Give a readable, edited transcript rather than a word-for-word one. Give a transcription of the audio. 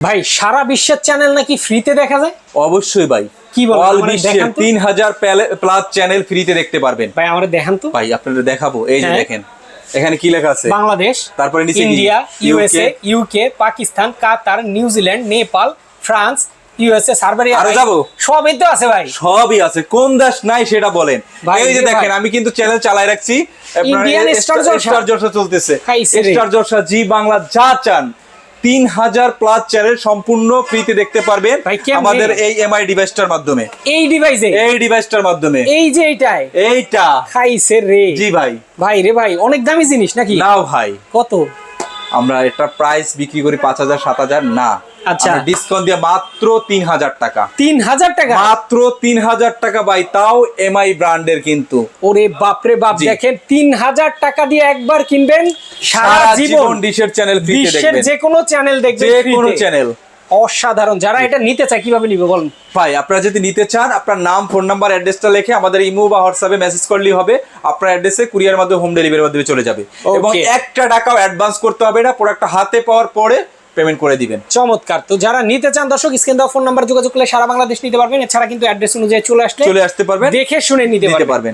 ভাই সারা বিশ্বের চ্যানেল নাকি ফ্রিতে দেখা যায়? অবশ্যই ভাই, কি বলেন? অল আমারে বিশ্বের দেখান তো। 3000 প্লাস চ্যানেল ফ্রিতে দেখতে পারবেন। ভাই আমারে দেখান তো। ভাই আপনাদের দেখাবো, এই যে হ্যাঁ। দেখেন এখানে কি লেখা আছে, বাংলাদেশ, তারপরে নিচে কি? India, UK, USA, UK, Pakistan, Qatar, New Zealand, Nepal, France, USA, Serbia. আরো যাবো? সবই তো আছে ভাই। সবই আছে, কোন দেশ নাই সেটা বলেন। ভাই, এই যে ভাই। দেখেন আমি কিন্তু চ্যানেল চালাই রাখছি, ইন্ডিয়ান স্টার জলসা। স্টার জলসা চলতেছে, খাইছে রে। স্টার জলসা, জি বাংলা, যা চান 3000 প্লাস চ্যানেল সম্পূর্ণ ফ্রিতে দেখতে পারবেন ভাই, কেমনে? আমাদের এই এমআই ডিভাইসটার মাধ্যমে। এই ডিভাইসে, এই ডিভাইসটার মাধ্যমে, এই যে এইটাই এইটা। খাইছে রে। জি ভাই। ভাই রে ভাই, অনেক দামি জিনিস নাকি? নাও ভাই, কত? আমরা এটা প্রাইস বিক্রি করি 5000 7000 না। আচ্ছা। ডিসকাউন্ট দিয়ে মাত্র 3000 টাকা। 3000 টাকা? মাত্র 3000 টাকা ভাই, তাও এমআই ব্র্যান্ডের কিন্তু। ওরে বাপরে বাপ, জি। দেখেন 3000 টাকা দিয়ে একবার কিনবেন, সারা জীবন ডিশের চ্যানেল ফ্রিতে বিশ্বের দেখবেন, যে কোনো চ্যানেল দেখবেন যে ফ্রিতে। কোনো চ্যানেল। অসাধারণ। যারা এটা নিতে চায় কিভাবে নিবে বলুন? ভাই আপনারা যদি নিতে চান, আপনার নাম, ফোন নাম্বার, অ্যাড্রেসটা লিখে আমাদের ইমো বা হোয়াটসঅ্যাপে মেসেজ করলেই হবে। আপনার অ্যাড্রেসে কুরিয়ার মাধ্যমে, হোম ডেলিভারির মাধ্যমে চলে যাবে। Okay. এবং 1 টাকাও অ্যাডভান্স করতে হবে না, প্রোডাক্টটা হাতে পাওয়ার পরে পেমেন্ট করে দিবেন। চমৎকার। তো যারা নিতে চান দর্শক, স্ক্রিন দেওয়া ফোন নাম্বার যোগাযোগ করলে সারা বাংলাদেশ নিতে পারবেন। এছাড়া কিন্তু অ্যাড্রেস অনুযায়ী চলে চলে আসতে পারবেন, দেখে শুনে নিতে পারবেন।